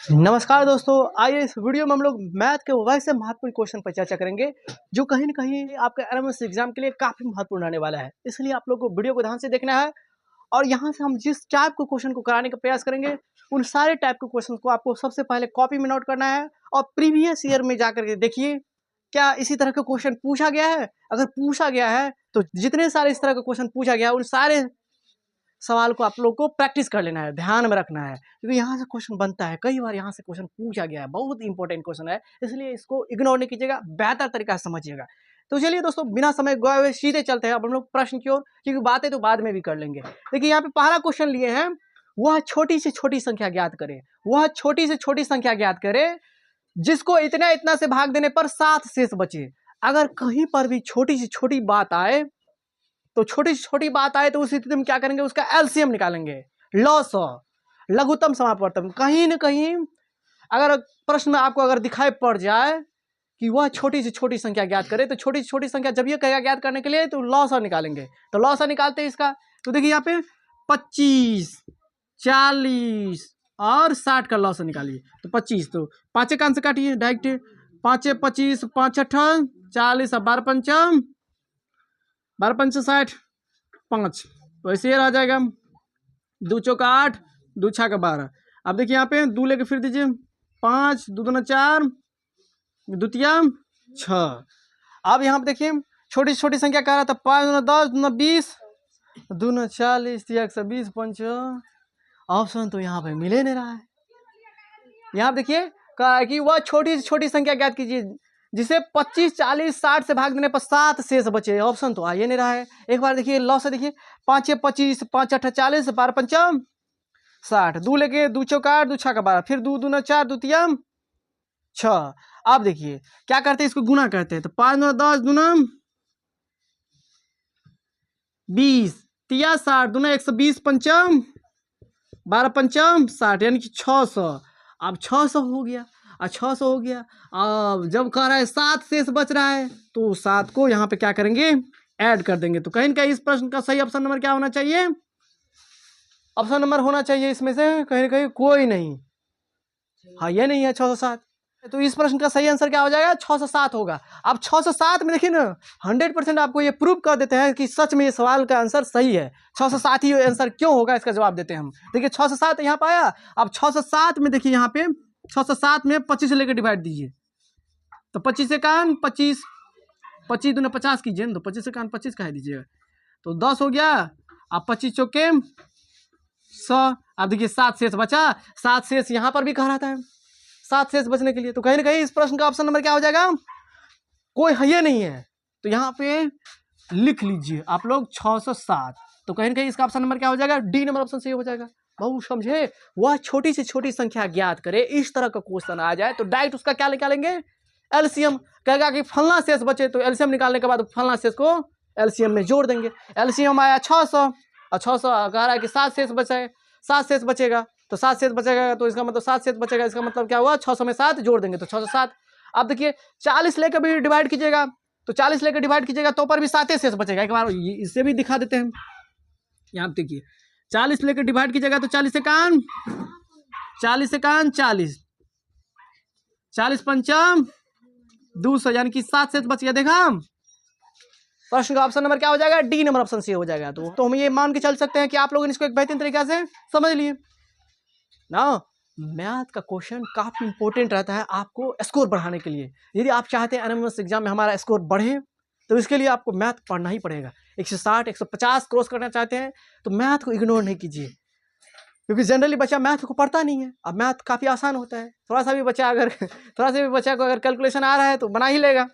नमस्कार दोस्तों, आइए इस वीडियो में हम लोग मैथ के वैसे महत्वपूर्ण क्वेश्चन पर चर्चा करेंगे जो कहीं ना कहीं आपके एमएस एग्जाम के लिए काफी महत्वपूर्ण रहने वाला है। इसलिए आप लोग को वीडियो को ध्यान से देखना है और यहाँ से हम जिस टाइप के क्वेश्चन को कराने का प्रयास करेंगे उन सारे टाइप के क्वेश्चन को आपको सबसे पहले कॉपी में नोट करना है और प्रीवियस ईयर में जाकर के देखिए क्या इसी तरह का क्वेश्चन पूछा गया है। अगर पूछा गया है तो जितने सारे इस तरह का क्वेश्चन पूछा गया है उन सारे सवाल को आप लोग को प्रैक्टिस कर लेना है, ध्यान में रखना है, क्योंकि यहाँ से क्वेश्चन बनता है, कई बार यहाँ से क्वेश्चन पूछा गया है, बहुत इंपॉर्टेंट क्वेश्चन है, इसलिए इसको इग्नोर नहीं कीजिएगा, बेहतर तरीका से समझिएगा। तो चलिए दोस्तों, बिना समय गए हुए सीधे चलते हैं अब हम लोग प्रश्न की ओर, क्योंकि बातें तो बाद में भी कर लेंगे। देखिए यहाँ पे पहला क्वेश्चन लिए हैं, वह छोटी से छोटी संख्या ज्ञात करे, वह छोटी से छोटी संख्या ज्ञात करे जिसको इतना इतना से भाग देने पर 7 शेष बचे। अगर कहीं पर भी छोटी से छोटी बात आए तो छोटी छोटी बात आए तो उस स्थिति में क्या करेंगे, उसका एलसीएम निकालेंगे। लॉस लघुत्तम समापवर्तन, कहीं न कहीं अगर प्रश्न में आपको अगर दिखाई पड़ जाए कि वह छोटी से छोटी संख्या ज्ञात करे तो छोटी से छोटी संख्या जब ये कहेगा ज्ञात करने के लिए तो लॉस निकालेंगे। तो लॉस निकालते हैं इसका, तो देखिए यहाँ पे 25, 40 और 60 का लॉस निकालिए। तो 25, तो पाँचे कान से काटिए डायरेक्ट, 5 25 5 8 40 और 12 पंचम 12 पंच 60 5, तो ऐसे ही रह जाएगा। 2 चौका 8, 2 छक्का 12। अब देखिए यहाँ पे 2 लेके फिर दीजिए, 5 2 दूना 4, द्वितीय 6। अब यहाँ पे देखिए छोटी छोटी संख्या कह रहा था, 5 दूना 10, दूना 20, दूना 40, 120 पंच। ऑप्शन तो यहाँ पे मिले नहीं रहा है। यहाँ पे देखिए कहा है कि वह छोटी से छोटी संख्या ज्ञात कीजिए जिसे 25 40 60 से भाग देने पर 7 शेष बचे। ऑप्शन तो आ ही नहीं रहा है। एक बार देखिए लॉस से, देखिए 5 25 5 8 40 12 पंचम 60, 2 लेके 2 चौका 8, 2 छक्का 12, फिर 2 दूना 4, द्वितीयम 6। अब देखिए क्या करते हैं, इसको गुना करते हैं। तो 5 दूना 10, दूना 20, तिया 60, दूना 120 पंचम 12 पंचम 60, यानी कि 600। अब 600 हो गया, 600 हो गया। अब जब कह रहा है 7 शेष बच रहा है तो 7 को यहाँ पे क्या करेंगे, ऐड कर देंगे। तो कहीं ना कहीं इस प्रश्न का सही ऑप्शन नंबर क्या होना चाहिए, ऑप्शन नंबर होना चाहिए इसमें से कहीं ना कहीं कोई नहीं। हाँ, ये नहीं है 607, तो इस प्रश्न का सही आंसर क्या हो जाएगा, 607 होगा। अब 607 में देखिए ना 100% आपको ये प्रूव कर देते हैं कि सच में ये सवाल का आंसर सही है। 607 ही आंसर क्यों होगा, इसका जवाब देते हैं हम। देखिए 607 यहाँ पे आया। अब 607 में देखिए यहाँ पे 607 में 25 से लेकर डिवाइड दीजिए। तो 25 से कान 25, 25 दूना 50 कीजिए, तो 25 से कान 25 कह दीजिएगा, तो 10 हो गया। अब 25 चौके 100। अब देखिए 7 शेष बचा, 7 शेष यहाँ पर भी कह रहा था 7 शेष बचने के लिए, तो कहीं ना कहीं इस प्रश्न का ऑप्शन नंबर क्या हो जाएगा, कोई है ये नहीं है। तो यहाँ पे लिख लीजिए आप लोग 607। तो कहीं ना कहीं इसका ऑप्शन नंबर क्या हो जाएगा, डी नंबर ऑप्शन सही हो जाएगा। बहुत समझे, वह छोटी से छोटी संख्या ज्ञात करे, इस तरह का क्वेश्चन आ जाए तो डायरेक्ट उसका क्या निकालेंगे, एलसीएम। कहेगा कि फलना शेष बचे तो एलसीएम निकालने के बाद फलना शेष को एलसीएम में जोड़ देंगे। एलसीएम आया 600 और 600 कह रहा है कि 7 शेष बचे, 7 शेष बचेगा, तो 7 शेष बचेगा, तो इसका मतलब 7 शेष बचेगा, इसका मतलब क्या हुआ, 600 में 7 जोड़ देंगे तो 607। अब देखिए 40 लेकर भी डिवाइड कीजिएगा, तो 40 लेकर डिवाइड कीजिएगा तो पर भी 7 शेष बचेगा। एक बार इससे भी दिखा देते हैं। यहाँ पे देखिए 40 लेकर डिवाइड कीजिएगा तो 40 से कान 40, 40 पंचम 200, यानी कि 7 शेष बच गया। देखा प्रश्न का ऑप्शन नंबर क्या हो जाएगा, डी नंबर ऑप्शन सी हो जाएगा। तो हम ये मान के चल सकते हैं कि आप लोगों ने इसको एक बेहतरीन तरीके से समझ लिए ना। मैथ का क्वेश्चन काफी इंपॉर्टेंट रहता है आपको स्कोर बढ़ाने के लिए। यदि आप चाहते हैं एनएमएस एग्जाम में हमारा स्कोर बढ़े तो इसके लिए आपको मैथ पढ़ना ही पड़ेगा। 160 150 क्रॉस करना चाहते हैं तो मैथ को इग्नोर नहीं कीजिए, क्योंकि जनरली बच्चा मैथ को पढ़ता नहीं है। अब मैथ काफ़ी आसान होता है, थोड़ा सा भी बच्चा को अगर कैलकुलेशन आ रहा है तो बना ही लेगा।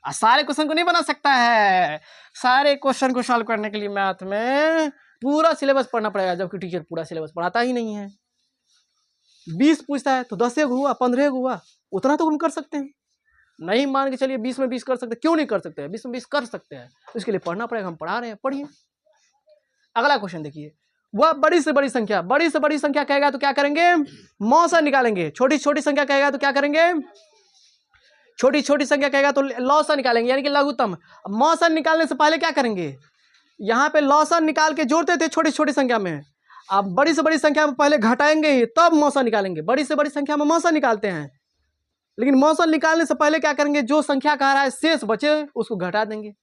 सारे क्वेश्चन को नहीं बना सकता है, सारे क्वेश्चन को सॉल्व करने के लिए मैथ में पूरा सिलेबस पढ़ना पड़ेगा, जबकि टीचर पूरा सिलेबस पढ़ाता ही नहीं है। 20 पूछता है तो 10 हुआ, 15 हुआ, उतना तो हम कर सकते हैं। नहीं मान के चलिए 20 में 20 कर सकते, क्यों नहीं कर सकते हैं, 20 में 20 कर सकते हैं, तो इसके लिए पढ़ना पड़ेगा। हम पढ़ा रहे हैं, पढ़िए। अगला क्वेश्चन देखिए, वह बड़ी से बड़ी संख्या कहेगा तो क्या करेंगे, मौसा निकालेंगे। छोटी छोटी संख्या कहेगा तो क्या करेंगे, छोटी छोटी संख्या कहेगा तो लॉसन निकालेंगे, यानी कि लघुत्तम। मौसन निकालने से पहले क्या करेंगे, यहाँ पे लॉसन निकाल के जोड़ते थे छोटी छोटी संख्या में। आप बड़ी से बड़ी संख्या में पहले घटाएंगे ही तब मौसा निकालेंगे। बड़ी से बड़ी संख्या में मौसा निकालते हैं, लेकिन मौसा निकालने से पहले क्या करेंगे, जो संख्या कह रहा है शेष बचे उसको घटा देंगे।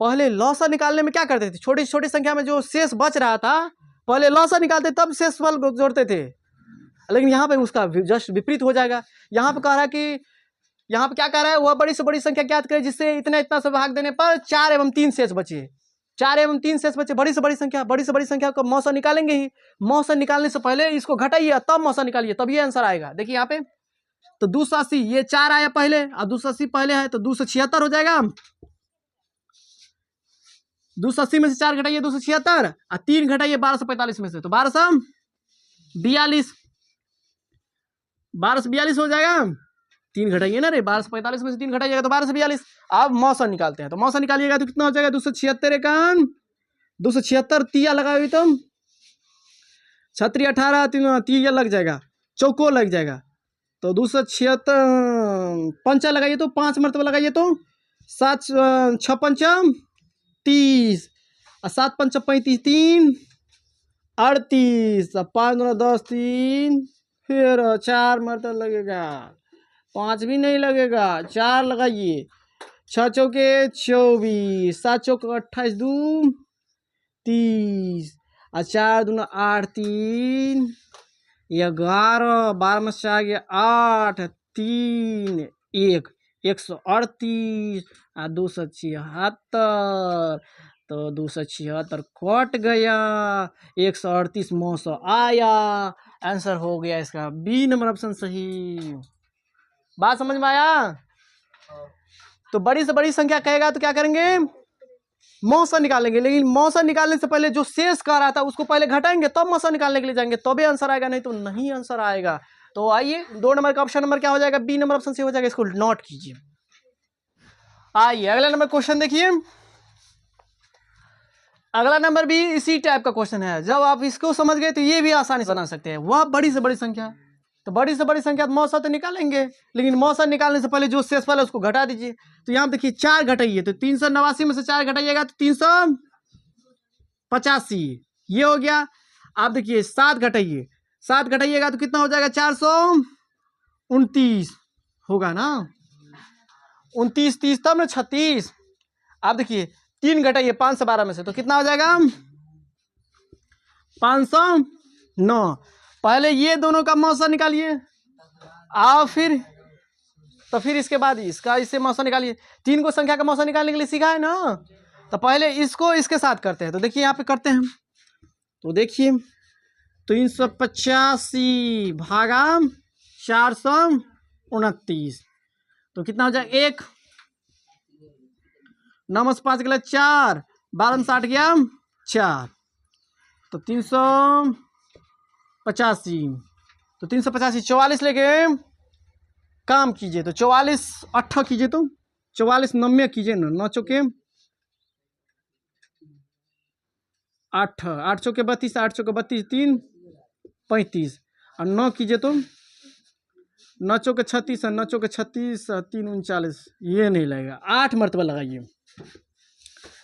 पहले लौसा निकालने में क्या करते थे, छोटी छोटी संख्या में जो शेष बच रहा था पहले लौसा निकालते तब शेष फल जोड़ते थे, लेकिन यहाँ पे उसका जस्ट विपरीत हो जाएगा। यहाँ पे कह रहा है कि यहाँ पे क्या कह रहा है, वह बड़ी से बड़ी संख्या ज्ञात करे जिससे इतना इतना से भाग देने पर 4 एवं 3 शेष बचे। 4 एवं 3 शेष बचे, बड़ी से बड़ी संख्या को मौसा निकालेंगे ही। मौसा निकालने से पहले इसको घटाइए तब मौसा निकालिए, तब ये आंसर आएगा। देखिए यहाँ पे तो 280, ये 4 आया पहले और 280 पहले है तो 276 हो जाएगा। 280 में से 4 घटाइए 276 और 3 घटाइए 1245 में से तो 1242। 1242 हो जाएगा। 3 घटाइए ना रे, 1245 में से 3 घटाइएगा तो 1242। अब मौसा निकालते हैं, तो मौसा निकालिएगा तो कितना हो जाएगा, 276 एकान 276 तिया लगाओ तुम, 6 18 तिया लग जाएगा, चौको लग जाएगा तो 276 पंचा लगाइए तो 5 मरतबा लगाइए तो 7 6 पंचम 30 और 7 पंचम 35 3 38 और 5 9 10 3 फिर 4 मरतबा लगेगा, 5 भी नहीं लगेगा, 4 लगाइए। 6 चौके 24, 7 चौके 28 2 30 और 4 दूना 8 3 11, 12 में से आ गया 8 3 1 138 और 276 तो 276 कट गया, 138 मौसा आया। आंसर हो गया इसका बी नंबर ऑप्शन सही। बात समझ में आया? तो बड़ी से बड़ी संख्या कहेगा तो क्या करेंगे, मौसा निकालेंगे, लेकिन मौसा निकालने से पहले जो शेष कह रहा था उसको पहले घटाएंगे तब मौसा निकालने के लिए जाएंगे, तभी आंसर आएगा, नहीं तो नहीं आंसर आएगा। तो आइए 2 नंबर का ऑप्शन नंबर क्या हो जाएगा, बी नंबर ऑप्शन से हो जाएगा, इसको नोट कीजिए। आइए अगला नंबर क्वेश्चन देखिए। अगला नंबर भी इसी टाइप का क्वेश्चन है, जब आप इसको समझ गए तो ये भी आसानी से बना सकते हैं। वह बड़ी से बड़ी संख्या, तो बड़ी से बड़ी संख्या मौसा तो निकालेंगे, लेकिन मौसा निकालने से पहले जो शेषफल है उसको घटा दीजिए। तो यहाँ देखिए 4 घटाइए तो 389 में से 4 घटाइएगा तो 385 ये हो गया। आप देखिए 7 घटाइए, 7 घटाइएगा तो कितना हो जाएगा, 429 होगा ना, 29 30 तब ना 36। आप देखिए 3 घटाइए 512 में से तो कितना हो जाएगा, 509। पहले ये दोनों का मौसा निकालिए, आप फिर इसके बाद इसका इससे मौसा निकालिए। 3 को संख्या का मौसा निकालने के लिए सीखा है ना, तो पहले इसको इसके साथ करते हैं। तो देखिए यहाँ पे करते हैं, तो देखिए 385 भागा 429 तो कितना हो जाएगा, 1 9 में से 5 गया 4, 12 में 60 गया 4 तो 385 तो 385 44 लेके काम कीजिए तो 44 8 कीजिए तो 44 90 कीजिए ना, 9 चौके 8 8 चौके 32 8 चौके 32 3 35 और 9 कीजिए तो 9 चौके 36 और 9 चौके 36 3 39 ये नहीं लगेगा, 8 मरतबा लगाइए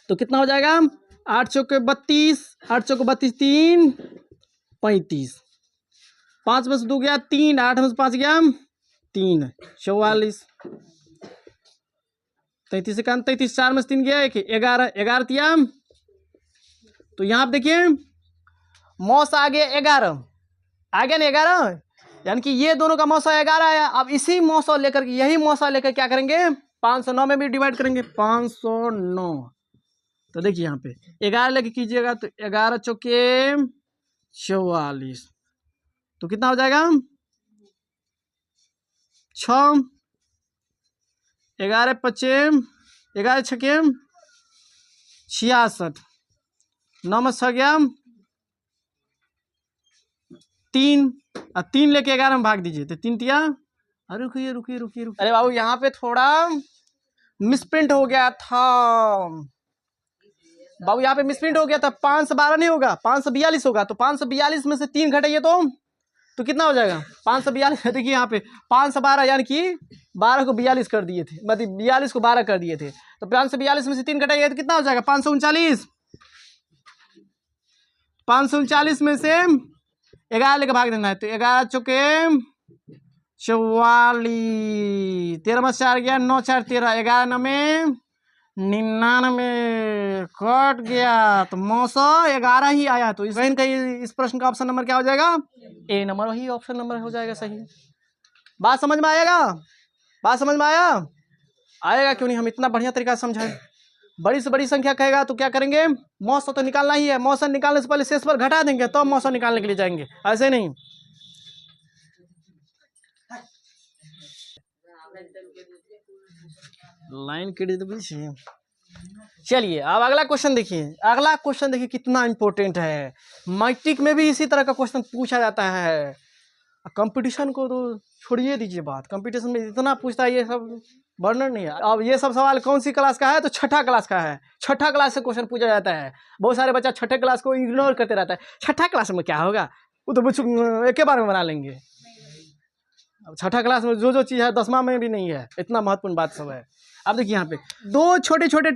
तो कितना हो जाएगा, 8 चौके 32 8 चौके 32 3 35 5 में से 2 गया 3 8 में से 5 गया 3 44 33 से 33 4 में से 3 गया 1 11 11 तिया तो यहाँ आप देखिए मौसा आ गया 11 आ गया ना 11, यानी कि ये दोनों का मौसा 11 आया। अब इसी मौसा लेकर के यही मौसा लेकर क्या करेंगे, 509 में भी डिवाइड करेंगे 509। तो देखिए यहाँ पे 11 लेके कीजिएगा तो 11 चौके 44 तो कितना हो जाएगा 6 11 5 11 छके 66 9 में 6 गया 3 और 3 लेके 11 में भाग दीजिए तो 3 तिया, अरे रुकिए रुकिए रुकिए रुकिए, अरे बाबू यहाँ पे थोड़ा मिसप्रिंट हो गया था बाबू, यहाँ पे मिसप्रिंट हो गया था। 512 नहीं होगा 542 होगा, तो 542 में से 3 घटाइए तो कितना हो जाएगा 542। देखिए यहाँ पे 512 यानी कि 12 को 42 कर दिए थे, मतलब 42 को 12 कर दिए थे, तो 542 में से 3 घटाइए तो कितना हो जाएगा 539। 539 में से 11 लेके भाग देना है, तो 11 चौके 44, 13 में 4 गया, 9 4 13, 11 9 में 99 कट गया, तो 911 ही आया। तो इस प्रश्न का ऑप्शन नंबर क्या हो जाएगा? ए नंबर वही ऑप्शन नंबर हो जाएगा सही। बात समझ में आएगा? बात समझ में आएगा क्यों नहीं? हम इतना बढ़िया तरीका से समझाएं। बड़ी से बड़ी संख्या कहेगा तो क्या करेंगे? मौसा तो निकालना ही है, मौसा निकालने से पहले शेष पर घटा देंगे तो मौसा निकालने के लिए जाएंगे, ऐसे नहीं। लाइन के चलिए अब अगला क्वेश्चन देखिए। अगला क्वेश्चन देखिए कितना इंपॉर्टेंट है। मैट्रिक में भी इसी तरह का क्वेश्चन पूछा जाता है। कंपटीशन को तो छोड़िए दीजिए बात, कंपटीशन में इतना पूछता है, ये सब वर्णन नहीं है। अब ये सब सवाल कौन सी क्लास का है? तो छठा क्लास का है। छठा क्लास से क्वेश्चन पूछा जाता है। बहुत सारे बच्चा छठे क्लास को इग्नोर करते रहता है। छठा क्लास में क्या होगा, वो तो एक के बार में बना लेंगे। अब छठा क्लास में जो चीज़ है 10वां में भी नहीं है। इतना महत्वपूर्ण बात सब है। अब देखिए यहाँ पे दो छोटे छोटे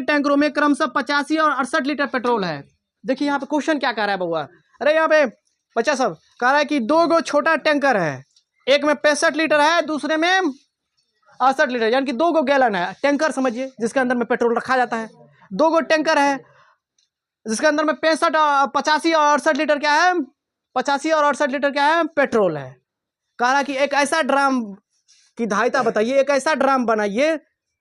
टैंकरों में क्रमशः 85 और 68 लीटर पेट्रोल है। देखिए यहाँ पे क्वेश्चन क्या कह रहा है बउआ? अरे यहाँ पे बच्चा सब कह रहा है कि 2 छोटा टैंकर है, एक में 65 लीटर है, दूसरे में 68 लीटर, यानी कि 2 गैलन है। टैंकर समझिए जिसके अंदर में पेट्रोल रखा जाता है। 2 टैंकर है जिसके अंदर में 85 और 68 लीटर क्या है? 85 और 68 लीटर क्या है? पेट्रोल है। कह रहा कि एक ऐसा ड्राम की धारिता बताइए, एक ऐसा ड्राम बनाइए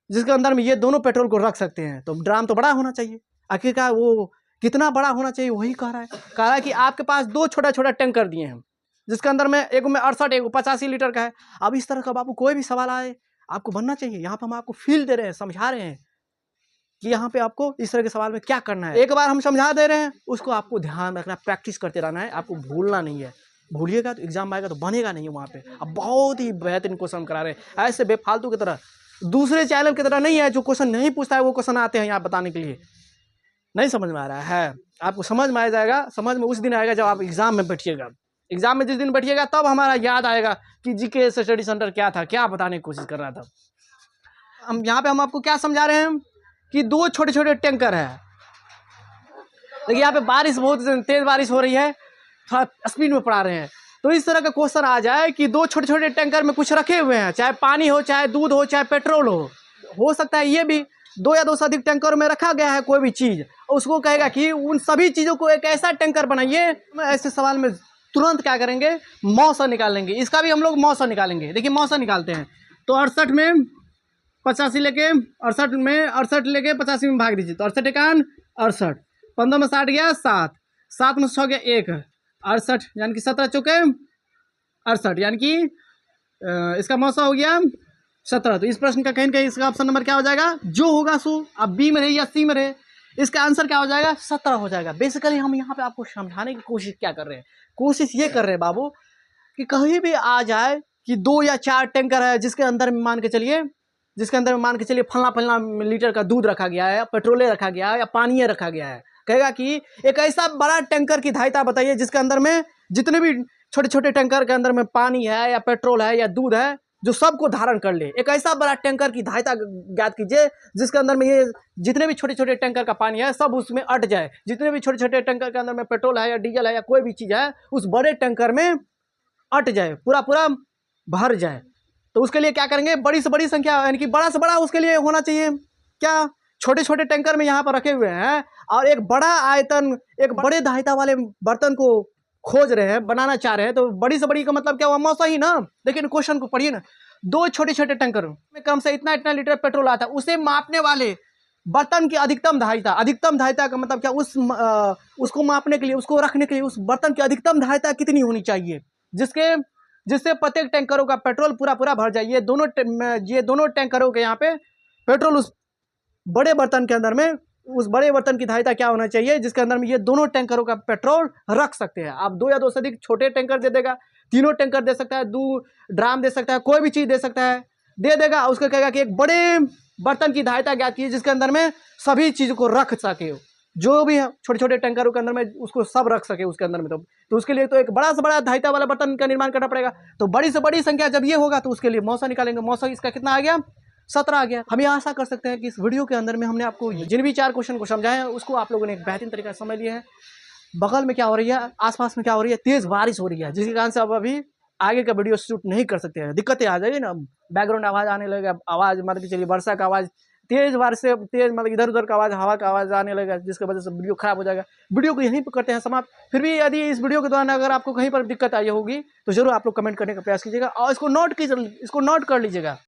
जिसके अंदर में ये दोनों पेट्रोल को रख सकते हैं। तो ड्राम तो बड़ा होना चाहिए। आखिरकार वो कितना बड़ा होना चाहिए वही कह रहा है। कह रहा है कि आपके पास 2 छोटा टैंकर दिए हैं जिसके अंदर में एक में 68 एक 85 लीटर का है। अब इस तरह का बाबू कोई भी सवाल आए आपको बनना चाहिए। यहाँ पर हम आपको फील दे रहे हैं, समझा रहे हैं कि यहाँ पे आपको इस तरह के सवाल में क्या करना है। एक बार हम समझा दे रहे हैं, उसको आपको ध्यान रखना, प्रैक्टिस करते रहना है, आपको भूलना नहीं है। भूलिएगा तो एग्जाम आएगा तो बनेगा नहीं वहाँ पे। अब बहुत ही बेहतरीन क्वेश्चन करा रहे हैं, ऐसे बेफालतू की तरह, दूसरे चैनल की तरह नहीं है जो क्वेश्चन नहीं पूछता है वो क्वेश्चन आते हैं यहाँ बताने के लिए। नहीं समझ में आ रहा है? आपको समझ में आ जाएगा। समझ में उस दिन आएगा जब आप एग्जाम में बैठिएगा। एग्जाम में जिस दिन बैठिएगा तब हमारा याद आएगा कि जीके स्टडी सेंटर क्या था, क्या बताने की कोशिश कर रहा था। हम यहाँ पे हम आपको क्या समझा रहे हैं कि 2 छोटे टैंकर है। देखिए यहाँ पे बारिश, बहुत तेज बारिश हो रही है, थोड़ा स्पीड में पढ़ा रहे हैं। तो इस तरह का क्वेश्चन आ जाए कि 2 छोटे टैंकर में कुछ रखे हुए हैं, चाहे पानी हो, चाहे दूध हो, चाहे पेट्रोल हो सकता है ये भी 2 या 2 से अधिक टैंकर में रखा गया है कोई भी चीज़। उसको कहेगा कि उन सभी चीज़ों को एक ऐसा टैंकर बनाइए। ऐसे सवाल में तुरंत क्या करेंगे? मौसा निकालेंगे। इसका भी हम लोग मौसा निकालेंगे। देखिए मौसा निकालते हैं तो 68 में 85 लेके 68 लेके 85 में भाग दीजिए तो 68 एकान 68, 15 में 60 गया 7, 7 में 6 गया 1, 68 यानी कि 17 चौके 68, यानी कि इसका मौसा हो गया 17। तो इस प्रश्न का कहीं कहीं इसका ऑप्शन नंबर क्या हो जाएगा? जो होगा सो, अब बी में रहे या सी में रहे, इसका आंसर क्या हो जाएगा? 17 हो जाएगा। बेसिकली हम यहाँ पे आपको समझाने की कोशिश क्या कर रहे हैं? कोशिश ये कर रहे हैं बाबू कि कहीं भी आ जाए कि 2 या 4 टैंकर है जिसके अंदर मान के चलिए फलना लीटर का दूध रखा गया है, या पेट्रोले रखा गया है, या पानी रखा गया है। कहेगा कि एक ऐसा बड़ा टैंकर की धारिता बताइए जिसके अंदर में जितने भी छोटे टैंकर के अंदर में पानी है या पेट्रोल है या दूध है जो सबको धारण कर ले। एक ऐसा बड़ा टैंकर की धारिता ज्ञात कीजिए जिसके अंदर में ये जितने भी छोटे टैंकर का पानी है सब उसमें अट जाए। जितने भी छोटे टैंकर के अंदर में पेट्रोल है या डीजल है या कोई भी चीज़ है उस बड़े टैंकर में अट जाए, पूरा भर जाए। तो उसके लिए क्या करेंगे? बड़ी से बड़ी संख्या, यानी कि बड़ा से बड़ा उसके लिए होना चाहिए। क्या? छोटे टैंकर में यहाँ पर रखे हुए हैं और एक बड़ा आयतन, एक बड़े धारिता वाले बर्तन को खोज रहे हैं, बनाना चाह रहे हैं। तो बड़ी से बड़ी का मतलब क्या हुआ? मौसा ही ना। लेकिन क्वेश्चन को पढ़िए ना, 2 छोटे टैंकर में कम से इतना लीटर पेट्रोल आता है, उसे मापने वाले बर्तन की अधिकतम धारिता का मतलब क्या? उसको मापने के लिए, उसको रखने के लिए उस बर्तन की अधिकतम धारिता कितनी होनी चाहिए जिससे प्रत्येक टैंकरों का पेट्रोल पूरा भर जाए। ये दोनों टैंकरों के यहाँ पे पेट्रोल उस बड़े बर्तन के अंदर में, उस बड़े बर्तन की धारिता क्या होना चाहिए जिसके अंदर में ये दोनों टैंकरों का पेट्रोल रख सकते हैं। आप 2 या 2 से अधिक छोटे टैंकर दे देगा, 3 टैंकर दे सकता है, 2 ड्राम दे सकता है, कोई भी चीज़ दे सकता है, दे देगा। उसको कहेगा कि एक बड़े बर्तन की धारिता ज्ञात कीजिए जिसके अंदर में सभी चीज़ों को रख सके, जो भी है छोटे टैंकरों के अंदर में उसको सब रख सके उसके अंदर में। तो उसके लिए तो एक बड़ा से बड़ा धारिता वाला बर्तन का निर्माण करना पड़ेगा। तो बड़ी से बड़ी संख्या जब ये होगा तो उसके लिए मौसा निकालेंगे। मौसा इसका कितना आ गया? 17 आ गया। हम ये आशा कर सकते हैं कि इस वीडियो के अंदर में हमने आपको जिन भी 4 क्वेश्चन को समझाए हैं उसको आप लोगों ने एक बेहतरीन तरीके से समझ लिया है। बगल में क्या हो रही है, आसपास में क्या हो रही है, तेज़ बारिश हो रही है, जिसके कारण से अब अभी आगे का वीडियो शूट नहीं कर सकते हैं। दिक्कतें आ जाएगी ना, बैकग्राउंड आवाज़ आने लगेगा, आवाज़ मान के चलिए वर्षा का आवाज़, तेज़ बारिश से तेज़ मतलब इधर-उधर का आवाज़, हवा का आवाज़ आने लगेगा, जिसकी वजह से वीडियो खराब हो जाएगा। वीडियो को यहीं पे करते हैं समाप्त। फिर भी यदि इस वीडियो के दौरान अगर आपको कहीं पर दिक्कत आई होगी तो ज़रूर आप लोग कमेंट करने का प्रयास कीजिएगा और इसको नोट कर लीजिएगा।